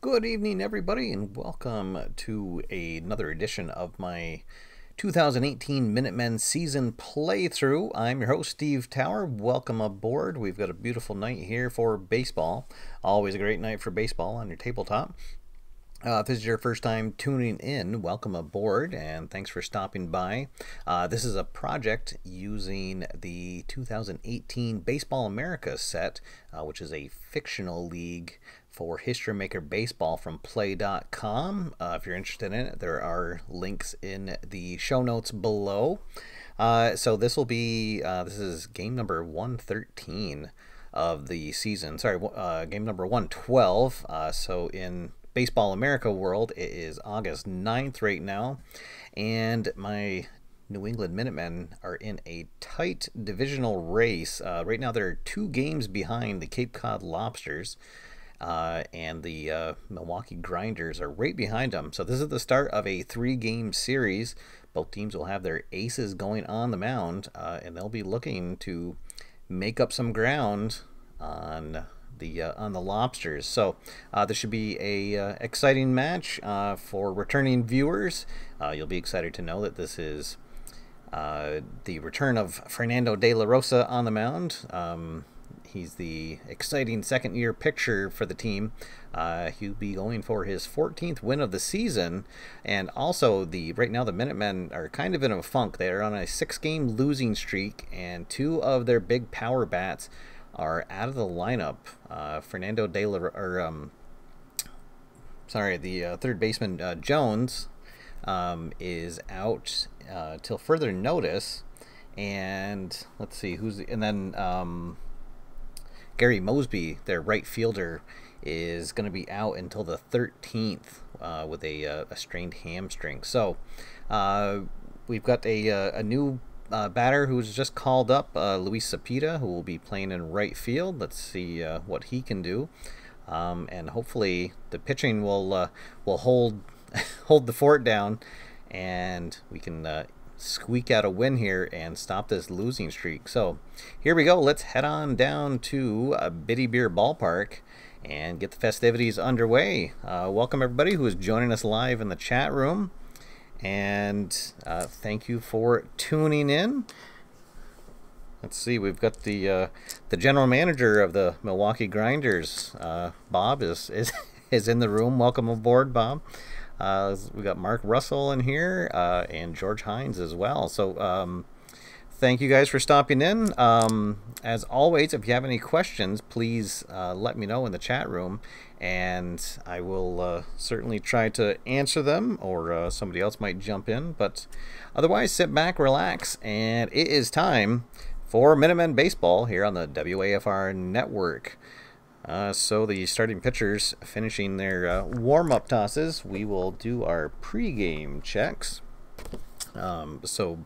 Good evening, everybody, and welcome to another edition of my 2018 Minutemen season playthrough. I'm your host, Steve Tower. Welcome aboard. We've got a beautiful night here for baseball. Always a great night for baseball on your tabletop. If this is your first time tuning in, welcome aboard, and thanks for stopping by. This is a project using the 2018 Baseball America set, which is a fictional league for History Maker Baseball from play.com. If you're interested in it, there are links in the show notes below. So this will be, this is game number 113 of the season. Sorry, game number 112. So in Baseball America world, it is August 9th right now, and my New England Minutemen are in a tight divisional race. Right now they're 2 games behind the Cape Cod Lobsters. And the Milwaukee Grinders are right behind them. So this is the start of a 3-game series. Both teams will have their aces going on the mound, and they'll be looking to make up some ground on the Lobsters. So this should be a exciting match for returning viewers. You'll be excited to know that this is the return of Fernando De La Rosa on the mound. He's the exciting second-year pitcher for the team. He'll be going for his 14th win of the season, and also right now the Minutemen are kind of in a funk. They're on a 6-game losing streak, and 2 of their big power bats are out of the lineup. Fernando De La the third baseman Jones is out till further notice, and let's see and then Gary Mosby, their right fielder, is going to be out until the 13th with a strained hamstring. So we've got a new batter who's just called up, Luis Cepeda, who will be playing in right field. Let's see what he can do, and hopefully the pitching will hold hold the fort down, and we can squeak out a win here and stop this losing streak. So here we go. Let's head on down to Biddy Beer Ballpark and get the festivities underway. Welcome everybody who is joining us live in the chat room, and thank you for tuning in. Let's see, we've got the general manager of the Milwaukee Grinders, Bob, is in the room. Welcome aboard, Bob. We got Mark Russell in here, and George Hines as well. So thank you guys for stopping in. As always, if you have any questions, please let me know in the chat room, and I will certainly try to answer them, or somebody else might jump in. But otherwise, sit back, relax, and it is time for Minutemen Baseball here on the WAFR Network. So the starting pitchers finishing their warm-up tosses. We will do our pre-game checks. So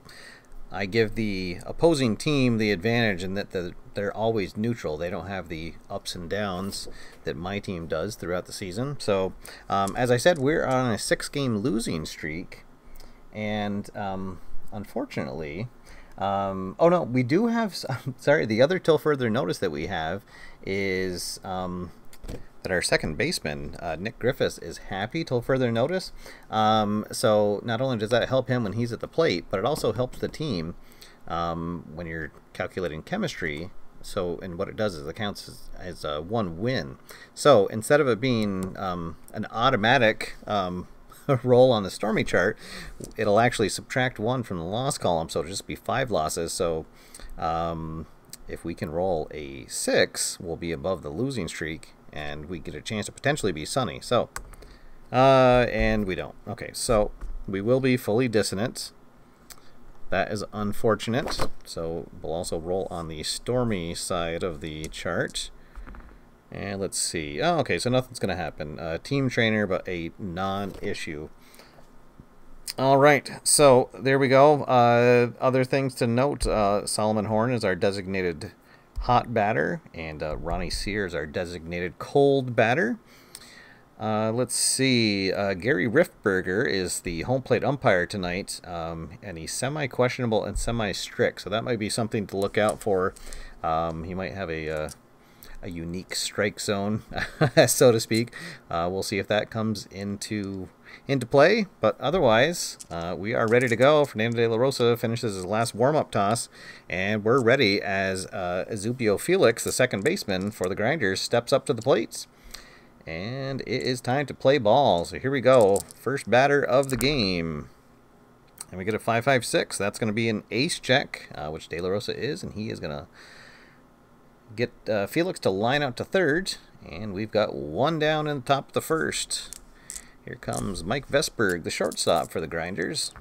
I give the opposing team the advantage in that they're always neutral. They don't have the ups and downs that my team does throughout the season. So as I said, we're on a 6-game losing streak, and unfortunately, oh no, we do have, sorry, the other till further notice that we have is that our second baseman, Nick Griffiths, is happy till further notice. So not only does that help him when he's at the plate, but it also helps the team when you're calculating chemistry. So, and what it does is it counts as 1 win. So instead of it being an automatic roll on the Stormy chart, it'll actually subtract 1 from the loss column, so it'll just be 5 losses. So if we can roll a 6, we'll be above the losing streak, and we get a chance to potentially be sunny. So and we don't. Okay, so we will be fully dissonant. That is unfortunate. So we'll also roll on the stormy side of the chart. And let's see. Oh, okay, so nothing's going to happen. Team trainer, but a non-issue. All right, so there we go. Other things to note, Solomon Horn is our designated hot batter, and Ronnie Sear is our designated cold batter. Let's see. Gary Riftberger is the home plate umpire tonight, and he's semi-questionable and semi-strict, so that might be something to look out for. He might have a unique strike zone, so to speak. We'll see if that comes into play, but otherwise, we are ready to go. Fernando De La Rosa finishes his last warm-up toss, and we're ready as Zupio Felix, the second baseman for the Grinders, steps up to the plates. And it is time to play ball. So here we go. First batter of the game. And we get a 5-5-6. That's going to be an ace check, which De La Rosa is, and he is going to get Felix to line out to third. And we've got one down in the top of the first. Here comes Mike Vesberg, the shortstop for the Grinders.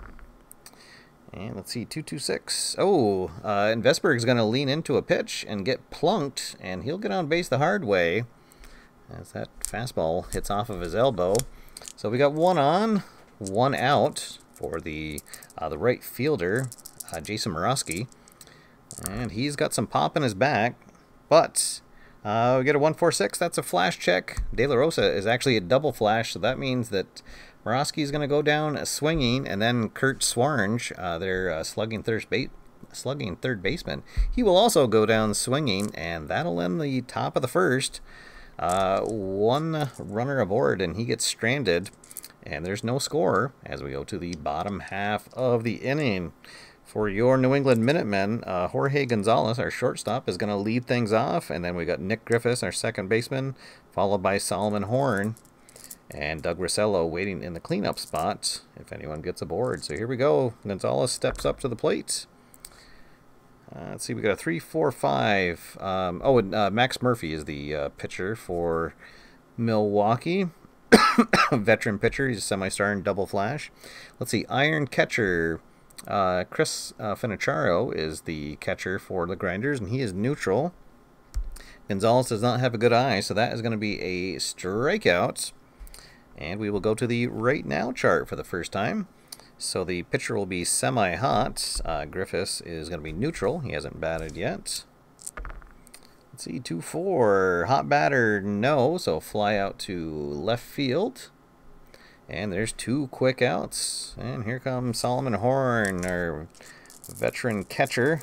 And let's see, 2-2-6. Oh, and Vesberg is going to lean into a pitch and get plunked, and he'll get on base the hard way as that fastball hits off of his elbow. So we got one on, one out for the right fielder, Jason Morosky. And he's got some pop in his back, but we get a 1-4-6. That's a flash check. De La Rosa is actually a double flash, so that means that Morosky is going to go down swinging, and then Kurt Swarnge, their slugging third baseman, he will also go down swinging, and that'll end the top of the first. One runner aboard, and he gets stranded, and there's no score as we go to the bottom half of the inning. For your New England Minutemen, Jorge Gonzalez, our shortstop, is going to lead things off, and then we got Nick Griffiths, our second baseman, followed by Solomon Horn and Doug Rossello waiting in the cleanup spot if anyone gets aboard. So here we go. Gonzalez steps up to the plate. Let's see, we got a 3-4-5. And Max Murphy is the pitcher for Milwaukee. Veteran pitcher. He's a semi-star in double flash. Let's see, iron catcher. Chris Finacharo is the catcher for the Grinders, and he is neutral. Gonzalez does not have a good eye, so that is going to be a strikeout. And we will go to the right now chart for the first time. So the pitcher will be semi-hot. Griffiths is going to be neutral. He hasn't batted yet. Let's see, 2-4. Hot batter, no. So fly out to left field. And there's two quick outs. And here comes Solomon Horn, our veteran catcher,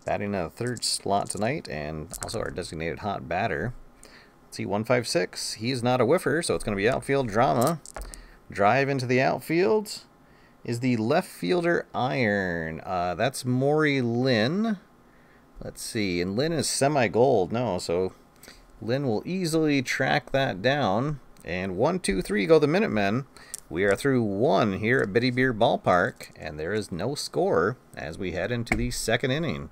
batting in the third slot tonight, and also our designated hot batter. Let's see, 1-5-6. He's not a whiffer, so it's going to be outfield drama. Drive into the outfield is the left fielder iron. That's Maury Lynn. Let's see, and Lynn is semi-gold. No, so Lynn will easily track that down. And 1, 2, 3 go the Minutemen. We are through one here at Bitty Beer Ballpark, and there is no score as we head into the second inning.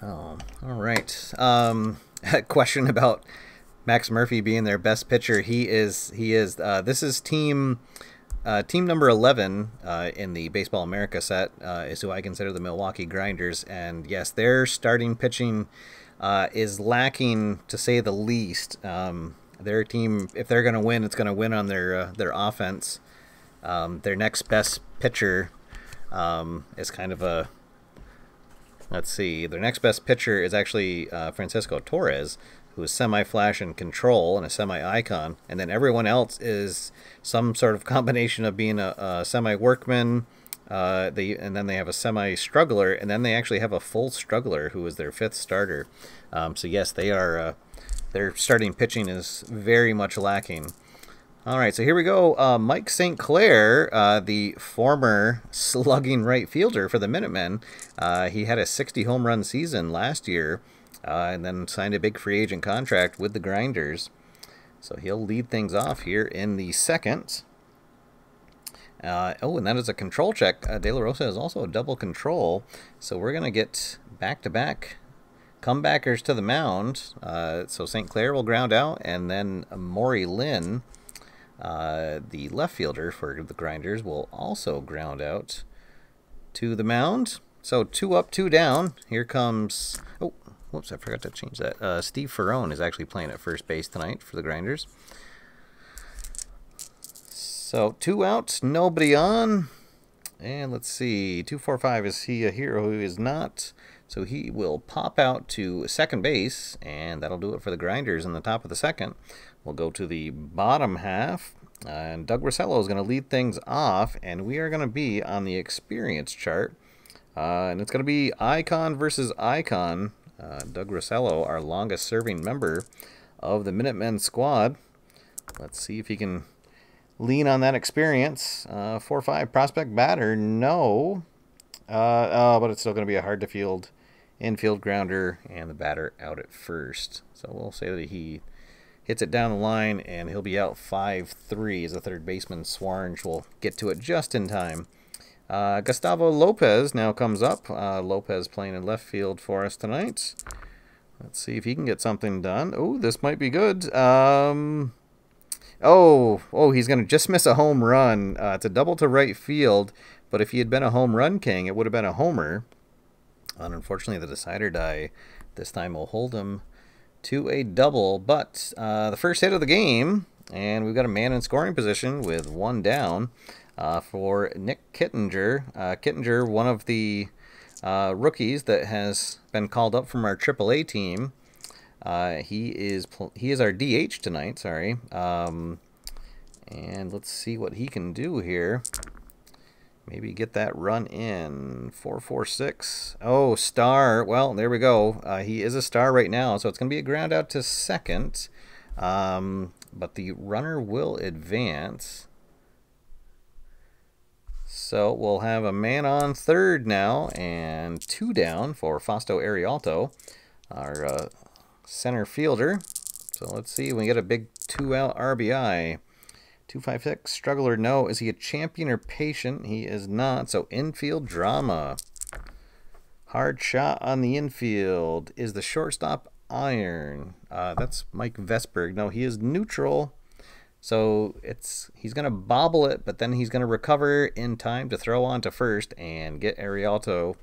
Oh, all right. A question about Max Murphy being their best pitcher. He is. This is team number 11 in the Baseball America set is who I consider the Milwaukee Grinders, and yes, their starting pitching is lacking, to say the least. Their team, if they're going to win, it's going to win on their offense. Their next best pitcher is kind of a. Let's see. Their next best pitcher is actually Francisco Torres, who is semi-flash and control and a semi-icon, and then everyone else is some sort of combination of being a semi-workman, and then they have a semi-struggler, and then they actually have a full struggler who is their fifth starter. So yes, they are. Their starting pitching is very much lacking. All right, so here we go. Mike St. Clair, the former slugging right fielder for the Minutemen. He had a 60 home run season last year, and then signed a big free agent contract with the Grinders. So he'll lead things off here in the second. And that is a control check. De La Rosa is also a double control. So we're going to get back-to-back comebackers to the mound. So St. Clair will ground out, and then Maury Lynn The left fielder for the Grinders will also ground out to the mound. So 2 up, 2 down. Here comes... Oh, whoops, I forgot to change that. Steve Ferrone is actually playing at first base tonight for the Grinders. So 2 outs, nobody on. And let's see, 245, is he a hero? He is not. So he will pop out to second base, and that'll do it for the Grinders in the top of the second. We'll go to the bottom half, and Doug Rossello is going to lead things off, and we are going to be on the experience chart. And it's going to be Icon versus Icon. Doug Rossello, our longest-serving member of the Minutemen squad. Let's see if he can lean on that experience. 4-5 prospect batter, no. But it's still going to be a hard-to-field infield grounder, and the batter out at first. So we'll say that he hits it down the line, and he'll be out 5-3 as the third baseman. Swarns will get to it just in time. Gustavo Lopez now comes up. Lopez playing in left field for us tonight. Let's see if he can get something done. Oh, this might be good. He's going to just miss a home run. It's a double to right field, but if he had been a home run king, it would have been a homer. And unfortunately, the decider die this time will hold him to a double. But the first hit of the game, and we've got a man in scoring position with 1 down for Nick Kittinger. Kittinger, one of the rookies that has been called up from our AAA team. He is our DH tonight. Sorry. And let's see what he can do here. Maybe get that run in. 4-4-6. Oh, star. Well, there we go. He is a star right now, so it's going to be a ground out to second. But the runner will advance. So we'll have a man on third now, and 2 down for Fausto Arialto, our center fielder. So let's see, we get a big 2-out RBI. 256, struggler, no. Is he a champion or patient? He is not. So infield drama. Hard shot on the infield. Is the shortstop iron? That's Mike Vesberg. No, he is neutral. So he's going to bobble it, but then he's going to recover in time to throw on to first and get Arialto.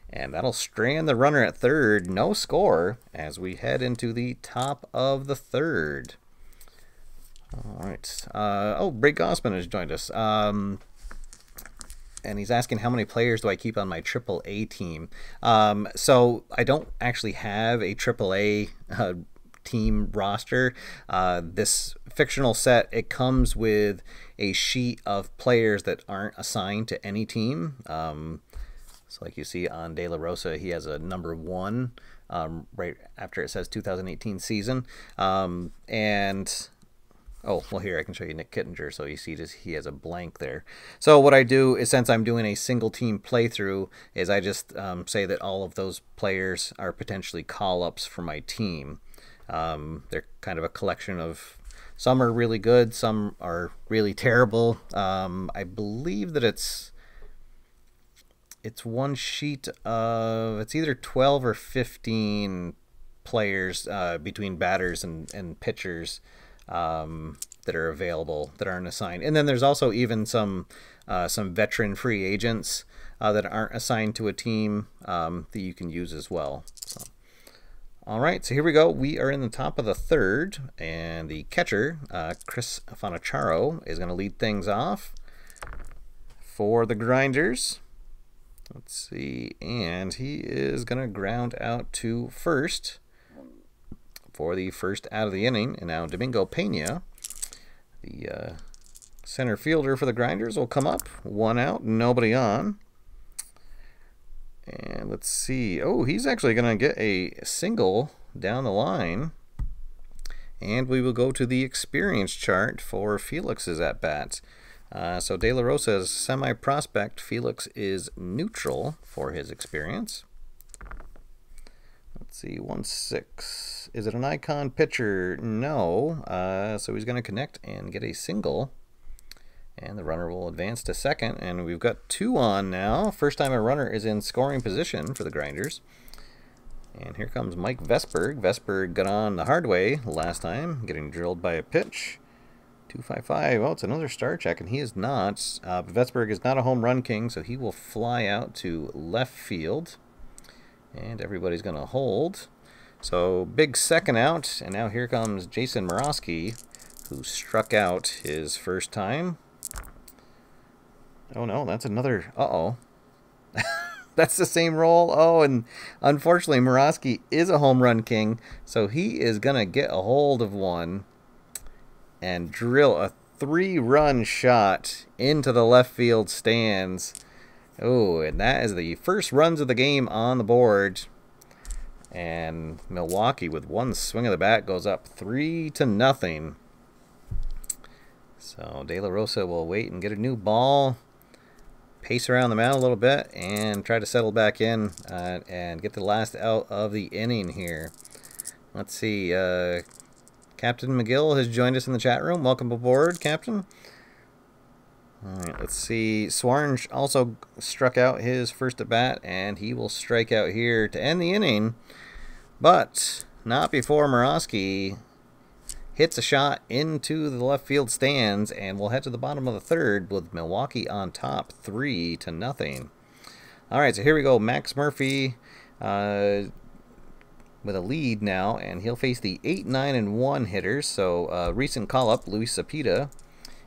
And that'll strand the runner at third. No score as we head into the top of the third. All right. Brake Gossman has joined us. And he's asking how many players do I keep on my AAA team. So I don't actually have a AAA team roster. This fictional set, it comes with a sheet of players that aren't assigned to any team. So like you see on De La Rosa, he has a number 1 right after it says 2018 season. Oh, well, here I can show you Nick Kittinger. So you see he has a blank there. So what I do is, since I'm doing a single team playthrough, is I just say that all of those players are potentially call-ups for my team. They're kind of a collection of, some are really good, some are really terrible. I believe that it's one sheet of, it's either 12 or 15 players between batters and pitchers that are available that aren't assigned. And then there's also even some veteran free agents that aren't assigned to a team that you can use as well. So, all right, so here we go. We are in the top of the third, and the catcher, Chris Fanacharo, is going to lead things off for the Grinders. Let's see, and he is going to ground out to first for the first out of the inning. And now Domingo Pena, the center fielder for the Grinders, will come up. 1 out, nobody on. And let's see. Oh, he's actually going to get a single down the line. And we will go to the experience chart for Felix's at-bats. So De La Rosa is semi-prospect. Felix is neutral for his experience. Let's see, 1-6. Is it an icon pitcher? No. So he's going to connect and get a single. And the runner will advance to second. And we've got 2 on now. First time a runner is in scoring position for the Grinders. And here comes Mike Vesberg. Vesberg got on the hard way last time, getting drilled by a pitch. 255. Well, it's another star check, and he is not. Vetsberg is not a home run king, so he will fly out to left field. And everybody's going to hold. So big second out, and now here comes Jason Morosky, who struck out his first time. Oh no, that's another. Uh-oh. That's the same roll. Oh, and unfortunately, Morosky is a home run king, so he is going to get a hold of one and drill a 3-run shot into the left field stands. Oh, and that is the first runs of the game on the board. And Milwaukee, with one swing of the bat, goes up 3-0. So De La Rosa will wait and get a new ball, pace around the mound a little bit, and try to settle back in and get the last out of the inning here. Let's see. Captain McGill has joined us in the chat room. Welcome aboard, Captain. All right, let's see. Swarn also struck out his first at bat, and he will strike out here to end the inning, but not before Morosky hits a shot into the left field stands, and we'll head to the bottom of the third with Milwaukee on top, 3-0. All right, so here we go. Max Murphy with a lead now, and he'll face the 8-9-1 hitters. So recent call-up, Luis Cepeda,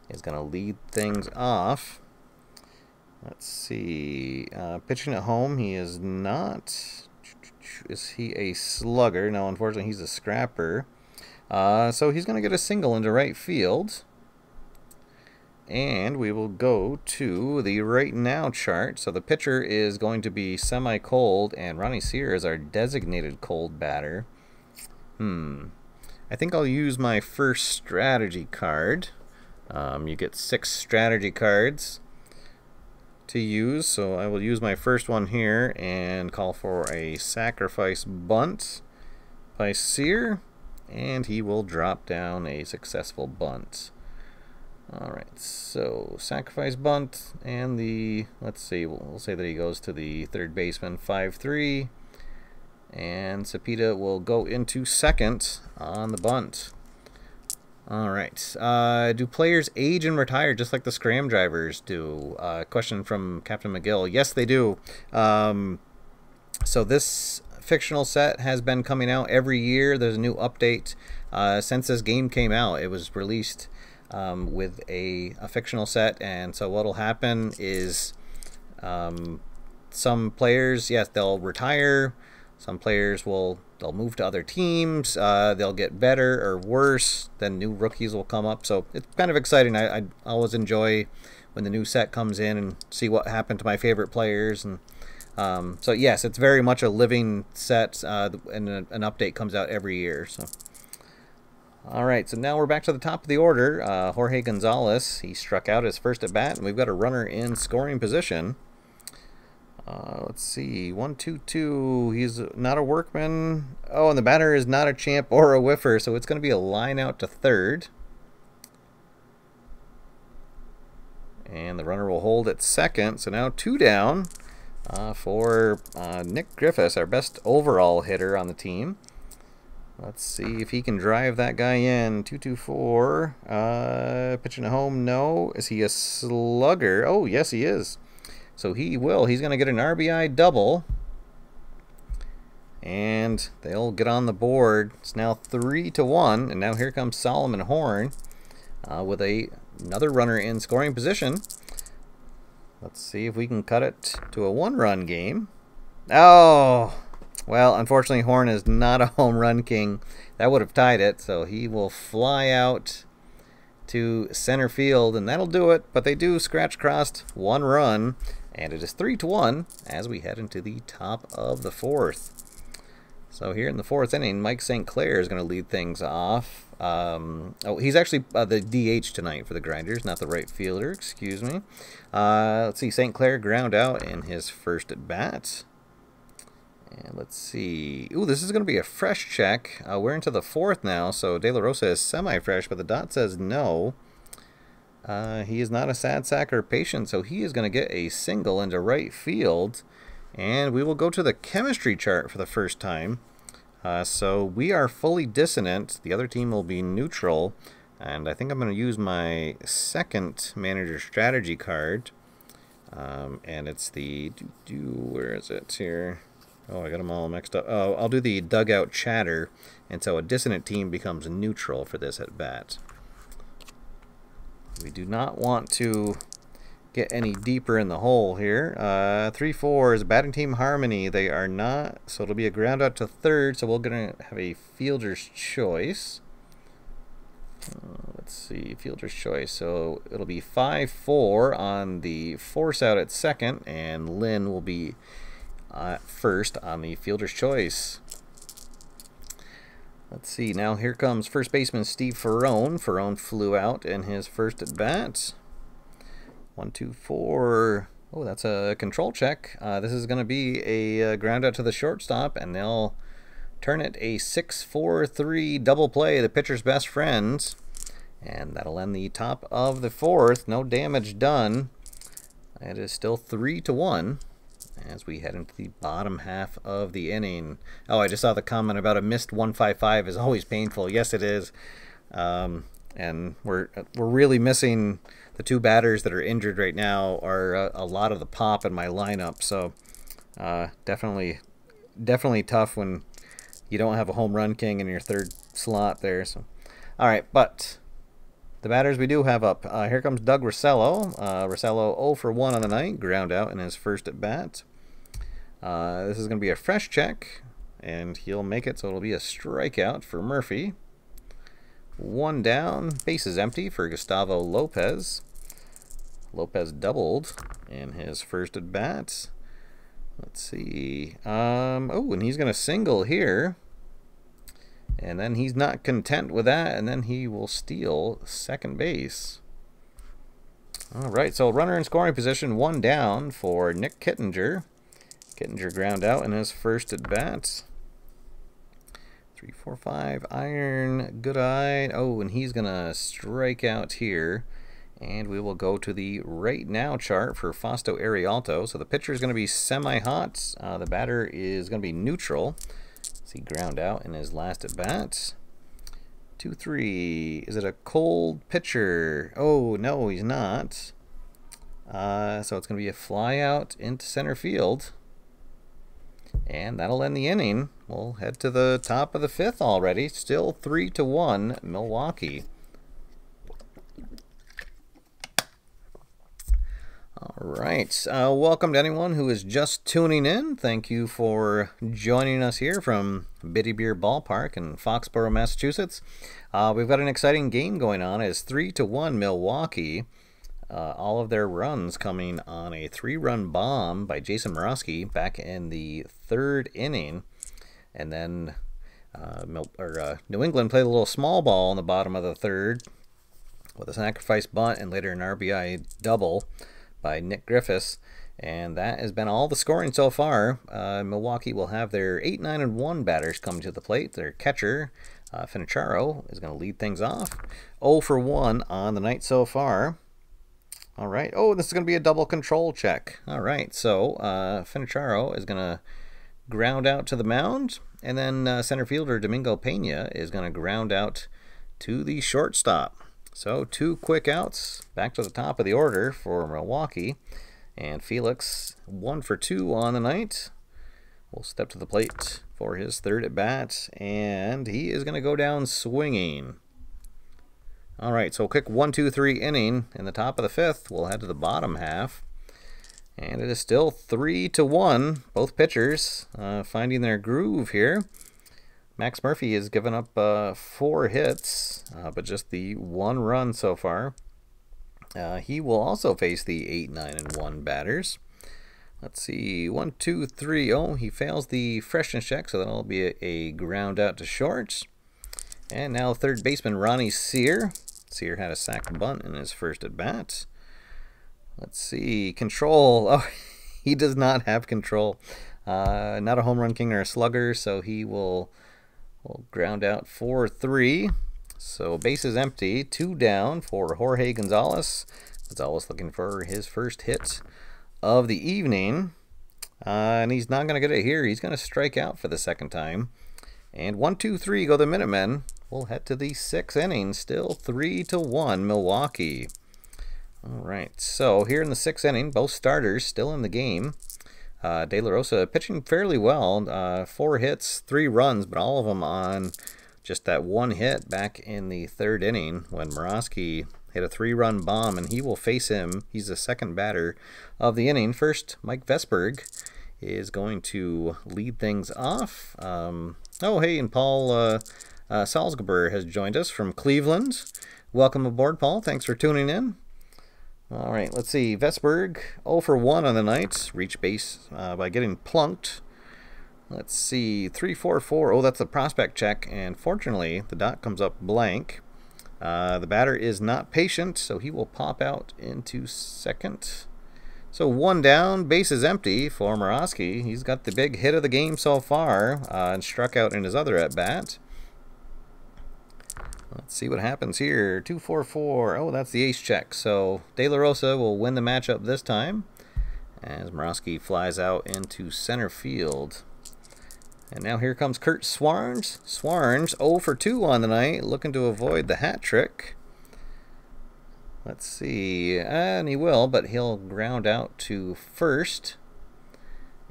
is going to lead things off. Let's see. Pitching at home, he is not. Is he a slugger? No, unfortunately, he's a scrapper. So he's going to get a single into right field. And we will go to the right now chart. So the pitcher is going to be semi-cold, and Ronnie Sear is our designated cold batter. I think I'll use my first strategy card. You get 6 strategy cards to use, so I will use my first one here and call for a sacrifice bunt by Sear, and he will drop down a successful bunt. Alright, so sacrifice bunt, and the, let's see, we'll say that he goes to the third baseman, 5-3, and Cepeda will go into second on the bunt. Alright, do players age and retire just like the Scram drivers do? Question from Captain McGill. Yes, they do. So this fictional set has been coming out every year. There's a new update. Since this game came out, it was released with a fictional set, and so what'll happen is some players, yes, they'll retire. Some players they'll move to other teams. They'll get better or worse. Then new rookies will come up. So it's kind of exciting. I always enjoy when the new set comes in and see what happened to my favorite players. And so yes, it's very much a living set, and an update comes out every year. So. All right, so now we're back to the top of the order. Jorge Gonzalez, he struck out his first at bat, and we've got a runner in scoring position. Let's see, 1-2-2. He's not a workman. Oh, and the batter is not a champ or a whiffer, so it's going to be a line out to third. And the runner will hold at second, so now 2 down for Nick Griffiths, our best overall hitter on the team. Let's see if he can drive that guy in. 2-2-4. Pitching at home, no. Is he a slugger? Oh, yes, he is. So he will. He's going to get an RBI double. And they'll get on the board. It's now 3-1. And now here comes Solomon Horn with another runner in scoring position. Let's see if we can cut it to a 1-run game. Oh, well, unfortunately, Horn is not a home run king. That would have tied it. So he will fly out to center field, and that'll do it. But they do scratch crossed 1 run. And it is 3-1 as we head into the top of the 4th. So here in the 4th inning, Mike St. Clair is going to lead things off. Oh, he's actually the DH tonight for the Grinders, not the right fielder, excuse me. Let's see, St. Clair ground out in his first at bat. And let's see. Ooh, this is going to be a fresh check. We're into the 4th now, so De La Rosa is semi-fresh, but the dot says no. He is not a sad sack or patient, so he is going to get a single into right field. And we will go to the chemistry chart for the first time. So we are fully dissonant. The other team will be neutral. And I think I'm going to use my second manager strategy card. And it's the... where is it here? Oh, I got them all mixed up. Oh, I'll do the dugout chatter. And so a dissonant team becomes neutral for this at bat. We do not want to get any deeper in the hole here. 3-4 is batting team harmony. They are not, so it'll be a ground out to third. So we're gonna have a fielder's choice. Let's see, fielder's choice. So it'll be 5-4 on the force out at second, and Lynn will be first on the fielder's choice. Let's see, now here comes first baseman Steve Ferrone. Ferrone flew out in his first at bat. 1-2-4. Oh, that's a control check. This is going to be a ground out to the shortstop, and they'll turn it a 6-4-3 double play, the pitcher's best friends. And that'll end the top of the fourth. No damage done. It is still 3-1 as we head into the bottom half of the inning. Oh, I just saw the comment about a missed 155 is always painful. Yes, it is. And we're really missing the two batters that are injured right now are a lot of the pop in my lineup. So definitely tough when you don't have a home run king in your third slot there. So all right, but the batters we do have up. Here comes Doug Rossello. Rossello 0 for 1 on the night, ground out in his first at bat. This is going to be a fresh check, and he'll make it, so it'll be a strikeout for Murphy. 1 down, bases empty for Gustavo Lopez. Lopez doubled in his first at bat. Let's see. Oh, and he's going to single here. And then he's not content with that, and then he will steal second base. All right, so runner in scoring position, 1 down for Nick Kittinger. Kittinger ground out in his first at bat. 3-4-5 iron, good eye. Oh, and he's gonna strike out here, and we will go to the right now chart for Fausto Arialto. So the pitcher is going to be semi-hot. The batter is going to be neutral. See, ground out in his last at bat. 2-3. Is it a cold pitcher? Oh no, he's not. So it's going to be a fly out into center field. And that'll end the inning. We'll head to the top of the fifth already. Still 3-1 Milwaukee. All right. Welcome to anyone who is just tuning in. Thank you for joining us here from Biddy Beer Ballpark in Foxborough, Massachusetts. We've got an exciting game going on. It's 3-1 Milwaukee. All of their runs coming on a 3-run bomb by Jason Morosky back in the third inning. And then New England played a little small ball in the bottom of the third with a sacrifice bunt and later an RBI double by Nick Griffiths. And that has been all the scoring so far. Milwaukee will have their 8-9-1 batters coming to the plate. Their catcher, Fincharo, is going to lead things off. 0 for 1 on the night so far. All right. Oh, this is going to be a double control check. All right. So Fincharo is going to ground out to the mound. And then center fielder Domingo Pena is going to ground out to the shortstop. So 2 quick outs back to the top of the order for Milwaukee. And Felix 1 for 2 on the night. Will step to the plate for his third at bat. And he is going to go down swinging. All right, so a quick 1-2-3 inning in the top of the fifth. We'll head to the bottom half. And it is still 3-1. Both pitchers finding their groove here. Max Murphy has given up 4 hits, but just the 1 run so far. He will also face the 8-9-1 batters. Let's see, 1, 2, 3. Oh, he fails the freshness check, so that'll be a ground out to short. And now third baseman Ronnie Sear. Sear had a sac bunt in his first at bat. Let's see, control. Oh, he does not have control. Not a home run king or a slugger, so he will ground out 4-3. So bases empty, 2 down for Jorge Gonzalez. Gonzalez looking for his first hit of the evening. And he's not going to get it here. He's going to strike out for the second time. And 1, 2, 3 go the Minutemen. We'll head to the 6th inning. Still 3-1 Milwaukee. All right, so here in the 6th inning, both starters still in the game. De La Rosa pitching fairly well. 4 hits, 3 runs, but all of them on just that 1 hit back in the 3rd inning when Morosky hit a 3-run bomb, and he will face him. He's the second batter of the inning. First, Mike Vesberg is going to lead things off. Oh, hey, and Paul Salzgeber has joined us from Cleveland. Welcome aboard, Paul. Thanks for tuning in. All right, let's see. Vesberg, 0 for 1 on the night. Reached base by getting plunked. Let's see. 3-4-4. Oh, that's a prospect check. And fortunately, the dot comes up blank. The batter is not patient, so he will pop out into second. So 1 down, base is empty for Morosky. He's got the big hit of the game so far and struck out in his other at-bat. Let's see what happens here. 2-4-4. Oh, that's the ace check. So De La Rosa will win the matchup this time as Morosky flies out into center field. And now here comes Kurt Swarns. Swarns 0 for 2 on the night, looking to avoid the hat trick. Let's see. And he will, but he'll ground out to first.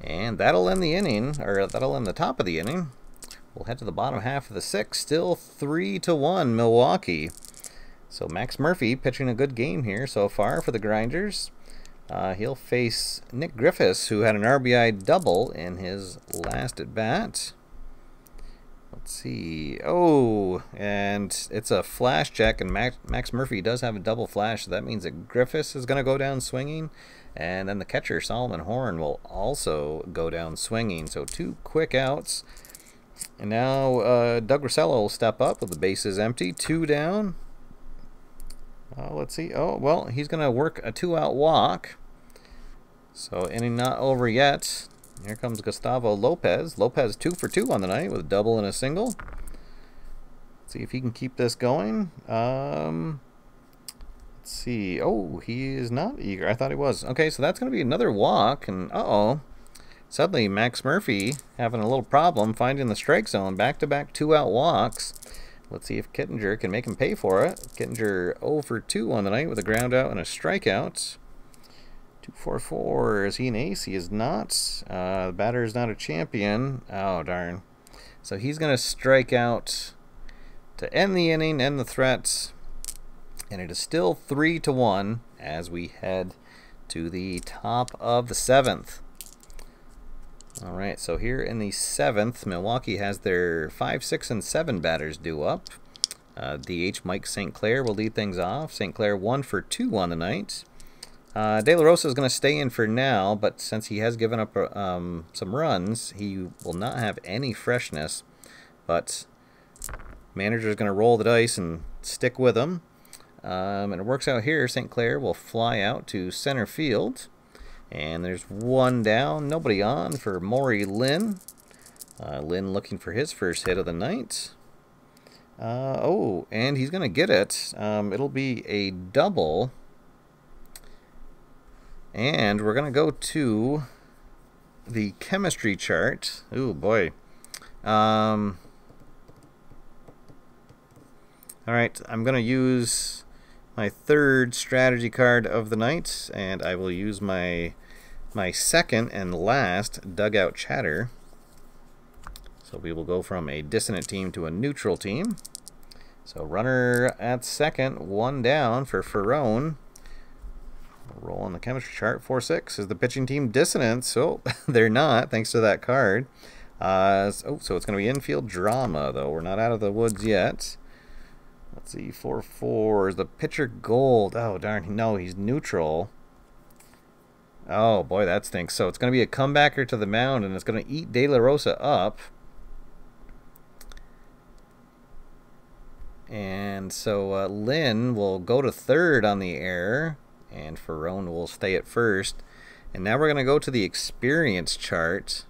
And that'll end the inning, or that'll end the top of the inning. We'll head to the bottom half of the 6th. Still 3-1 Milwaukee. So Max Murphy pitching a good game here so far for the Grinders. He'll face Nick Griffiths, who had an RBI double in his last at bat. Let's see. Oh, and it's a flash check, and Max Murphy does have a double flash, so that means that Griffiths is going to go down swinging, and then the catcher Solomon Horn will also go down swinging. So 2 quick outs. And now Doug Rossello will step up with the bases empty. 2 down. Let's see. Oh, well, he's going to work a 2-out walk. So inning not over yet. Here comes Gustavo Lopez. Lopez 2 for 2 on the night with a double and a single. Let's see if he can keep this going. Let's see. Oh, he is not eager. I thought he was. Okay, so that's going to be another walk. And uh-oh. Suddenly, Max Murphy having a little problem finding the strike zone. Back-to-back 2-out walks. Let's see if Kittinger can make him pay for it. Kittinger 0 for 2 on the night with a ground out and a strikeout. 2-4-4. Is he an ace? He is not. The batter is not a champion. Oh, darn. So he's going to strike out to end the inning, end the threat. And it is still 3-1 as we head to the top of the 7th. All right, so here in the 7th, Milwaukee has their 5, 6, and 7 batters due up. DH Mike St. Clair will lead things off. St. Clair 1 for 2 on the night. De La Rosa is going to stay in for now, but since he has given up some runs, he will not have any freshness. But manager is going to roll the dice and stick with him. And it works out here. St. Clair will fly out to center field. And there's 1 down, nobody on for Maury Lynn. Lynn looking for his first hit of the night. Oh, and he's going to get it. It'll be a double. And we're going to go to the chemistry chart. Ooh, boy. All right, I'm going to use my 3rd strategy card of the night, and I will use my second and last dugout chatter. So we will go from a dissonant team to a neutral team. So runner at second, 1 down for Ferrone. Roll on the chemistry chart. 4-6 is the pitching team dissonant. So they're not, thanks to that card. So it's going to be infield drama, though. We're not out of the woods yet. Let's see, 4-4 is the pitcher gold. Oh, darn, no, he's neutral. Oh, boy, that stinks. So it's going to be a comebacker to the mound, and it's going to eat De La Rosa up. And so Lynn will go to 3rd on the air, and Ferrone will stay at 1st. And now we're going to go to the experience chart.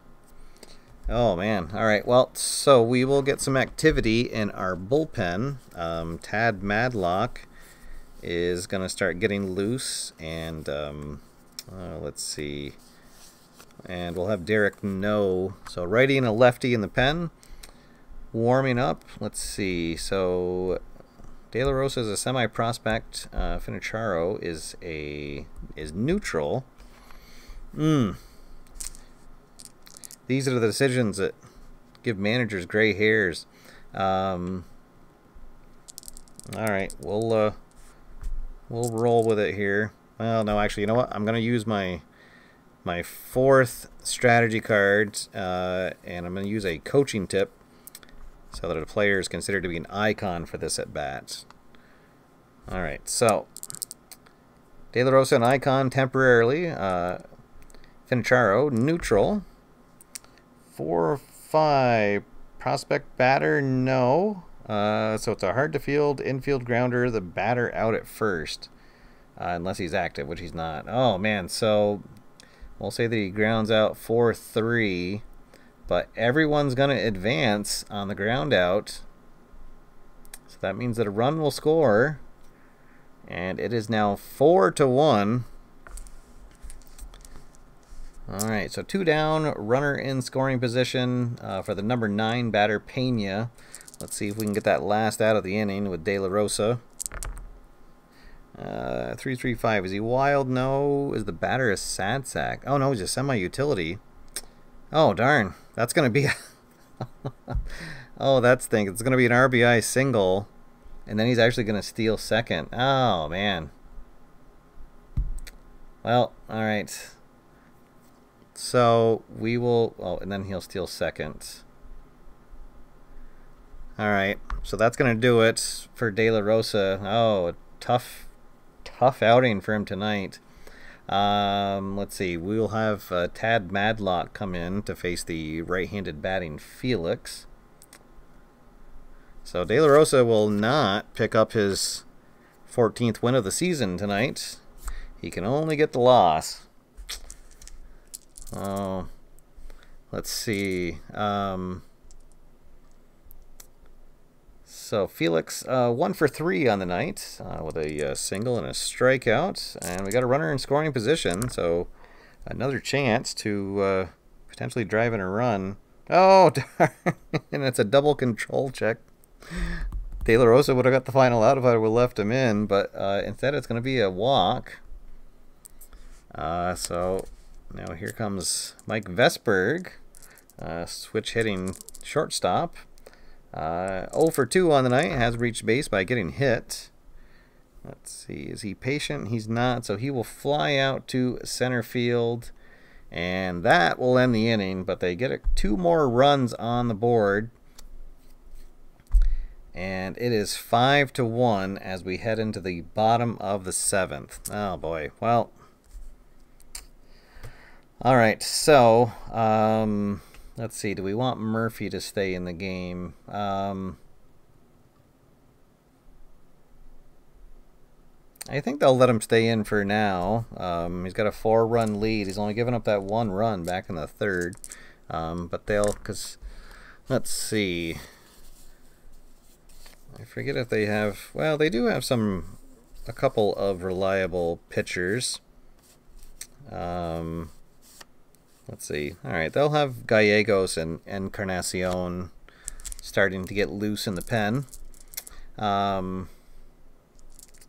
Oh, man. All right. Well, so we will get some activity in our bullpen. Tad Madlock is going to start getting loose, and let's see. And we'll have Derek No. So righty and a lefty in the pen. warming up. Let's see. So De La Rosa is a semi-prospect. Finicharo is neutral. These are the decisions that give managers gray hairs. All right, we'll roll with it here. Well, no, actually, you know what? I'm gonna use my fourth strategy card, and I'm gonna use a coaching tip so that a player is considered to be an icon for this at bat. All right, so De La Rosa an icon temporarily. Finicharo neutral. 4-5 prospect batter, no. So it's a hard to field infield grounder. The batter out at first, unless he's active, which he's not. Oh man, so we'll say that he grounds out 4-3, but everyone's gonna advance on the ground out. So that means that a run will score, and it is now 4-1. All right, so 2 down, runner in scoring position for the number 9 batter, Pena. Let's see if we can get that last out of the inning with De La Rosa. 3-3-5. Is he wild? No. Is the batter a sad sack? Oh, no, he's a semi-utility. Oh, darn. That's going to be... oh, that stinks. It's going to be an RBI single, and then he's actually going to steal second. Oh, man. Well, all right. So we will... Oh, and then he'll steal second. All right. So that's going to do it for De La Rosa. Oh, a tough outing for him tonight. Let's see. We will have Tad Madlock come in to face the right-handed batting Felix. So De La Rosa will not pick up his 14th win of the season tonight. He can only get the loss. Oh, let's see. So Felix 1 for 3 on the night with a single and a strikeout, and we got a runner in scoring position. So another chance to potentially drive in a run. Oh, darn! And it's a double control check. De La Rosa would have got the final out if I would have left him in, but instead it's going to be a walk. So now here comes Mike Vesberg, switch hitting shortstop. 0 for 2 on the night, has reached base by getting hit. Let's see, is he patient? He's not, so he will fly out to center field, and that will end the inning, but they get 2 more runs on the board, and it is 5-1 as we head into the bottom of the 7th. Oh boy, well, all right, so let's see, do we want Murphy to stay in the game? I think they'll let him stay in for now. He's got a 4-run lead. He's only given up that 1 run back in the 3rd. But they'll, because, let's see. I forget if they have, well, they do have a couple of reliable pitchers. Let's see. All right, they'll have Gallegos and Encarnacion starting to get loose in the pen.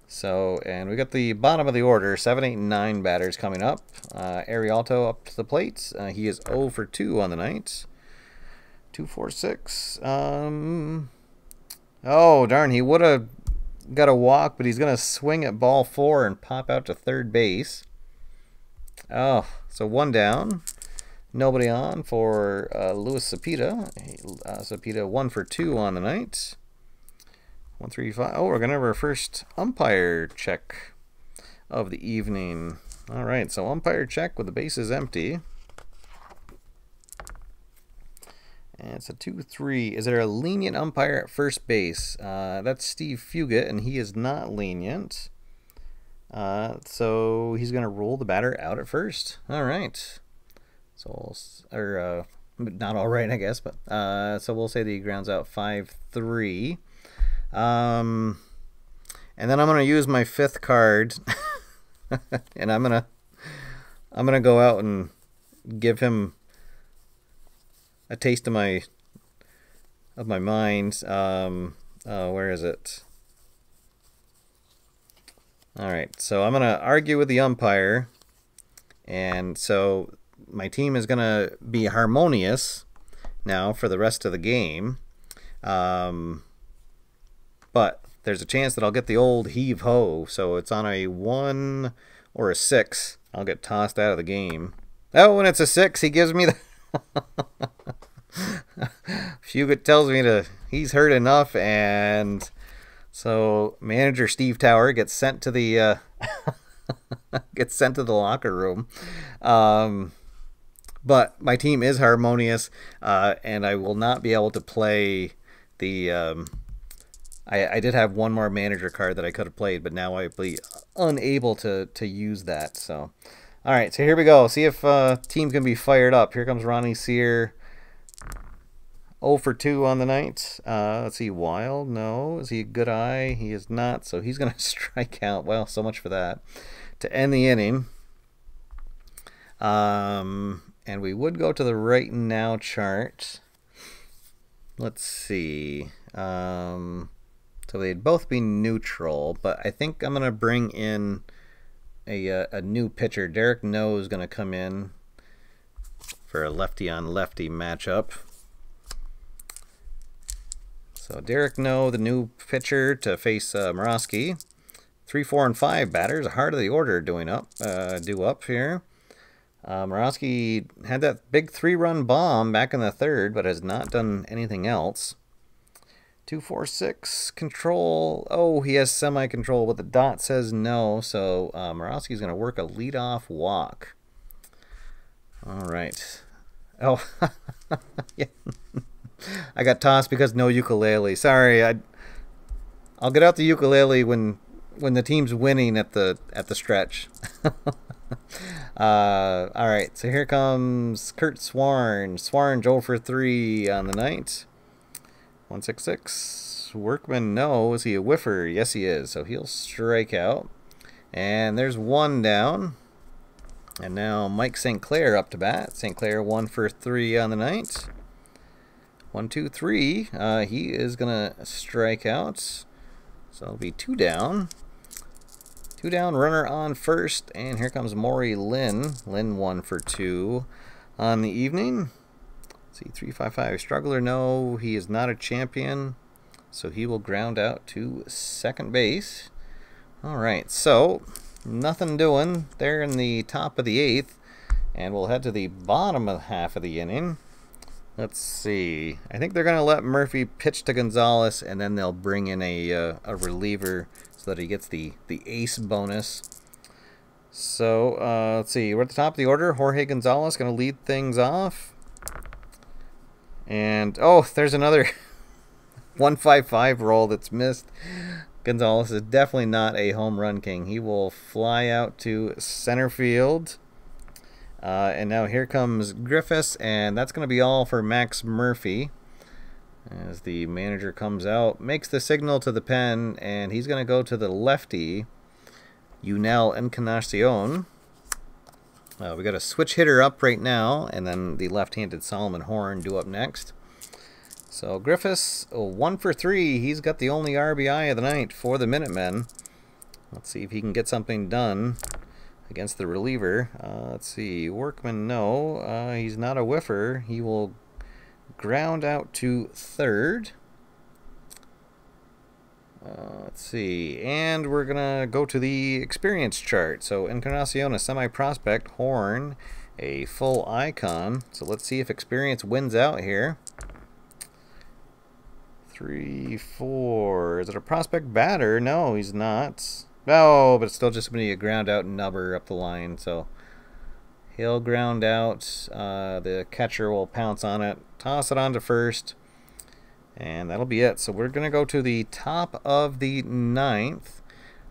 So, and we got the bottom of the order, 7, 8, 9 batters coming up. Arialto up to the plate. He is 0 for 2 on the night. 2, 4, 6. Oh, darn, he would have got a walk, but he's going to swing at ball 4 and pop out to third base. Oh, so 1 down. Nobody on for Luis Cepeda. Cepeda 1 for 2 on the night. 1, 3, 5. Oh, we're going to have our first umpire check of the evening. All right, so umpire check with the bases empty. And it's a 2-3. Is there a lenient umpire at first base? That's Steve Fugit, and he is not lenient. So he's going to roll the batter out at first. All right. So, not all right, I guess, but so we'll say that he grounds out 5-3. And then I'm gonna use my 5th card, and I'm gonna go out and give him a taste of my of my mind. Where is it? All right, so I'm gonna argue with the umpire, and so my team is gonna be harmonious now for the rest of the game. But there's a chance that I'll get the old heave-ho, so it's on a 1 or a 6. I'll get tossed out of the game. Oh, when it's a 6, he gives me the... Fugit tells me he's heard enough, and so manager Steve Tower gets sent to the locker room. But my team is harmonious, and I will not be able to play the... I did have one more manager card that I could have played, but now I'll be unable to use that. So, all right, so here we go. See if team can be fired up. Here comes Ronnie Sear. 0 for 2 on the night. Let's see, Wild. No. Is he a good eye? He is not, so he's going to strike out. Well, so much for that. To end the inning. And we would go to the right now chart. Let's see. So they'd both be neutral, but I think I'm going to bring in a new pitcher. Derek No is going to come in for a lefty-on-lefty matchup. So Derek No, the new pitcher, to face Morosky. 3, 4, and 5 batters. Heart of the order due up here. Morosky had that big 3-run bomb back in the 3rd, but has not done anything else. 2, 4, 6 control. Oh, he has semi-control, but the dot says no. So Morosky's going to work a leadoff walk. All right. Oh, yeah. I got tossed because no ukulele. Sorry, I'll get out the ukulele when the team's winning at the stretch. All right. So here comes Kurt Swarn. Swarn 0 for 3 on the night. 166. Workman, no. Is he a whiffer? Yes, he is. So he'll strike out. And there's 1 down. And now Mike St. Clair up to bat. St. Clair 1 for 3 on the night. 1, 2, 3. He is going to strike out. So it'll be 2 down. 2 down, runner on first. And here comes Maury Lynn. Lynn 1 for 2 on the evening. See, 355 struggler. No, he is not a champion, so he will ground out to second base. All right, so nothing doing there in the top of the 8th, and we'll head to the bottom of half of the inning. Let's see. I think they're going to let Murphy pitch to Gonzalez, and then they'll bring in a reliever so that he gets the ace bonus. So let's see. We're at the top of the order. Jorge Gonzalez going to lead things off. And, oh, there's another 155 roll that's missed. Gonzalez is definitely not a home run king. He will fly out to center field. And now here comes Griffiths, and that's going to be all for Max Murphy. As the manager comes out, makes the signal to the pen, and he's going to go to the lefty, Yunel Encarnacion. We got a switch hitter up right now, and then the left-handed Solomon Horn due up next. So Griffiths, 1 for 3. He's got the only RBI of the night for the Minutemen. Let's see if he can get something done against the reliever. Let's see. Workman, no. He's not a whiffer. He will ground out to third. Let's see, and we're gonna go to the experience chart. So Encarnacion, a semi-prospect. Horn, a full icon. So let's see if experience wins out here. 3, 4. Is it a prospect batter? No, he's not. No, but it's still just gonna be a ground out nubber up the line. So he'll ground out. The catcher will pounce on it, toss it on to first. And that'll be it. So we're going to go to the top of the 9th.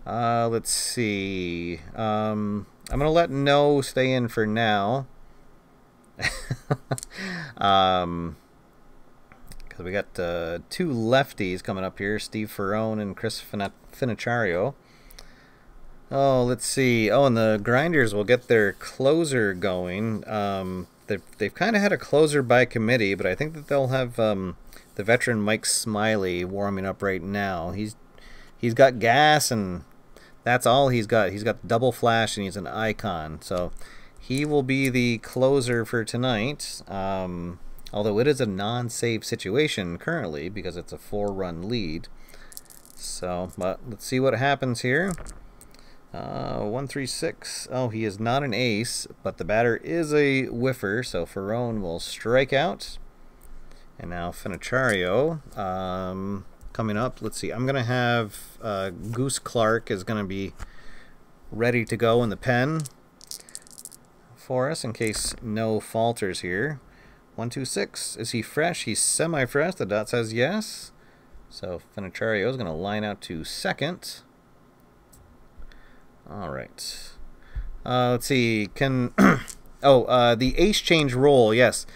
Let's see. I'm going to let No stay in for now. Because we got 2 lefties coming up here. Steve Ferrone and Chris Finichario. Oh, let's see. Oh, and the Grinders will get their closer going. they've kind of had a closer by committee, but I think that they'll have the veteran Mike Smiley warming up right now. He's got gas, and that's all he's got. He's got double flash, and he's an icon. So he will be the closer for tonight. Although it is a non-save situation currently because it's a 4-run lead. So, but let's see what happens here. 1-3-6. Oh, he is not an ace, but the batter is a whiffer, so Ferrone will strike out. And now Finichario coming up. Let's see. I'm going to have Goose Clark is going to be ready to go in the pen for us in case no falters here. 1-2-6. Is he fresh? He's semi-fresh. The dot says yes. So Finichario is going to line out to second. All right. Let's see. Can the ace change rule? Yes.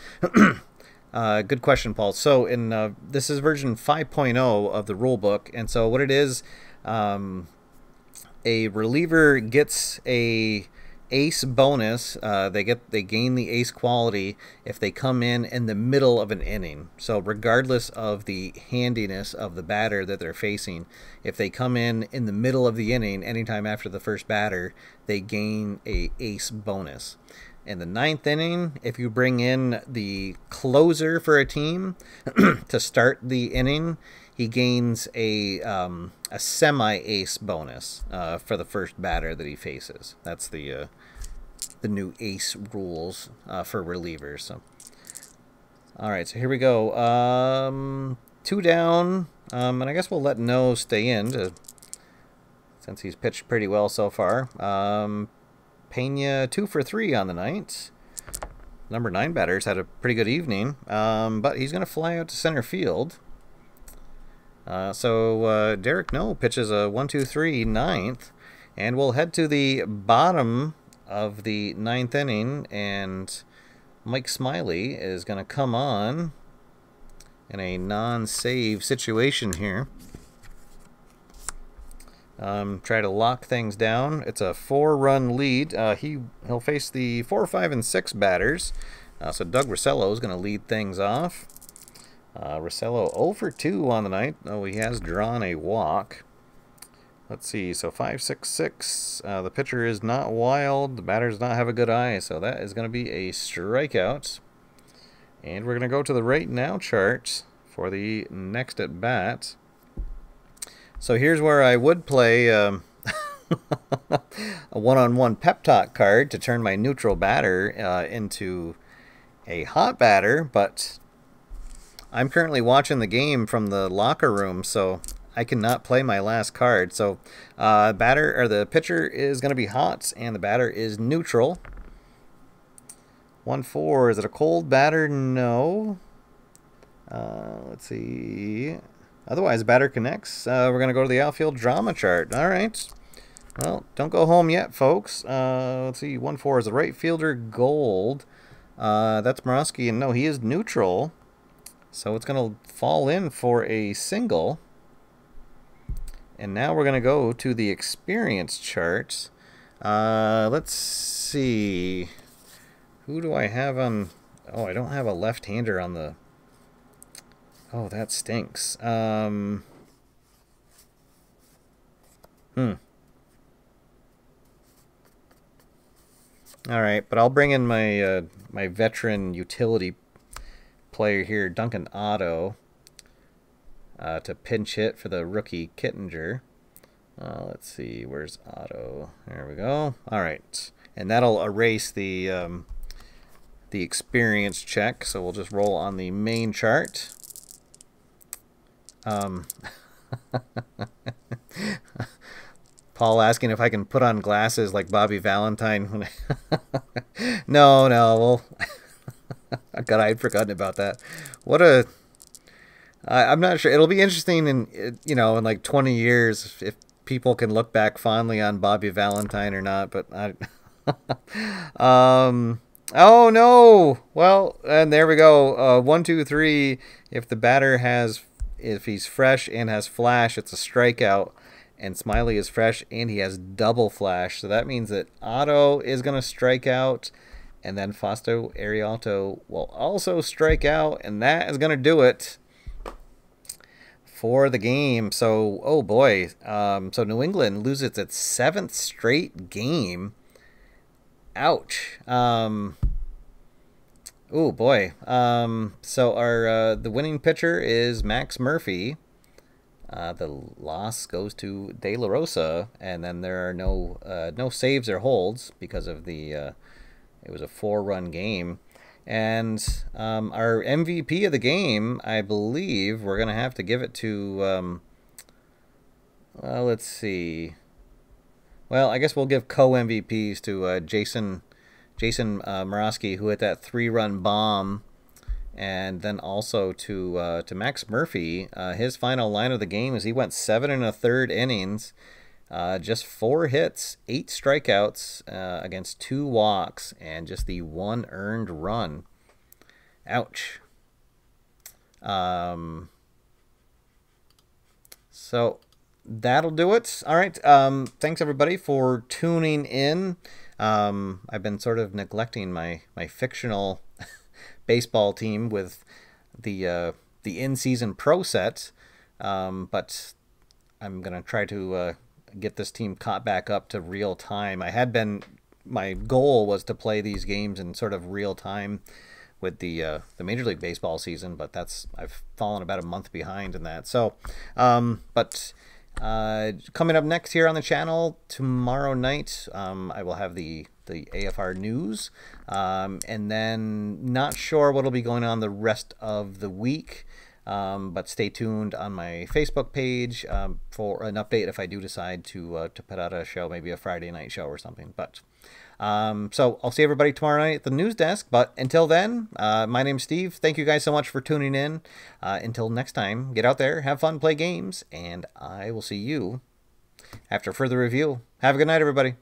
Good question, Paul. So in this is version 5.0 of the rule book, and so what it is, a reliever gets a ace bonus. They gain the ace quality if they come in the middle of an inning. So regardless of the handiness of the batter that they're facing, if they come in the middle of the inning anytime after the first batter, they gain a ace bonus. In the 9th inning, if you bring in the closer for a team to start the inning, he gains a semi-ace bonus for the first batter that he faces. That's the new ace rules for relievers. So, all right, so here we go. 2 down, and I guess we'll let No stay in since he's pitched pretty well so far. Pena 2 for 3 on the night. Number 9 batter's had a pretty good evening, but he's going to fly out to center field. So Derek No pitches a 1-2-3 9th, and we'll head to the bottom of the 9th inning, and Mike Smiley is going to come on in a non-save situation here. Try to lock things down. It's a 4-run lead. He'll face the 4, 5, and 6 batters. So Doug Russello is going to lead things off. Russello 0 for 2 on the night. Oh, he has drawn a walk. Let's see. So 5-6-6. The pitcher is not wild. The batter does not have a good eye. So that is going to be a strikeout. And we're going to go to the right now chart for the next at bat. So here's where I would play a one-on-one pep talk card to turn my neutral batter into a hot batter, but I'm currently watching the game from the locker room, so I cannot play my last card. So the pitcher is going to be hot, and the batter is neutral. 1-4. Is it a cold batter? No. Let's see. Otherwise, batter connects. We're going to go to the outfield drama chart. All right. Well, don't go home yet, folks. Let's see. 1-4 is the right fielder, Gold. That's Morosky, and no, he is neutral. So it's going to fall in for a single. And now we're going to go to the experience chart. Let's see. Who do I have on... Oh, I don't have a left-hander on the... Oh, that stinks. All right, but I'll bring in my my veteran utility player here, Duncan Otto, to pinch hit for the rookie Kittinger. Let's see, where's Otto? There we go. All right, and that'll erase the experience check. So we'll just roll on the main chart. Paul asking if I can put on glasses like Bobby Valentine. No, well, God, I'd forgotten about that. I'm not sure. It'll be interesting in like 20 years if people can look back fondly on Bobby Valentine or not. But oh no. Well, and there we go. 1, 2, 3. If he's fresh and has flash, it's a strikeout. And Smiley is fresh and he has double flash. So that means that Otto is going to strike out. And then Fausto Arialto will also strike out, and that is going to do it for the game. So, oh boy. So New England loses its 7th straight game. Ouch. Oh boy. So our the winning pitcher is Max Murphy. The loss goes to De La Rosa, and then there are no saves or holds because of the it was a 4-run game. And our MVP of the game, I believe, we're gonna have to give it to. Well, let's see. Well, I guess we'll give co-MVPs to Jason Morosky, who hit that 3-run bomb. And then also to Max Murphy. His final line of the game is he went 7 1/3 innings, just 4 hits, 8 strikeouts against 2 walks, and just the 1 earned run. Ouch. So that'll do it. All right. Thanks everybody for tuning in. I've been sort of neglecting my fictional baseball team with the in-season pro set, but I'm gonna try to get this team caught back up to real time. My goal was to play these games in sort of real time with the Major League Baseball season, but I've fallen about a month behind in that. So, but coming up next here on the channel tomorrow night, I will have the AFR news, and then not sure what'll be going on the rest of the week, but stay tuned on my Facebook page for an update if I do decide to put out a show, maybe a Friday night show or something. But so I'll see everybody tomorrow night at the news desk. But until then, my name's Steve. Thank you guys so much for tuning in. Until next time, get out there, have fun, play games, and I will see you after further review. Have a good night, everybody.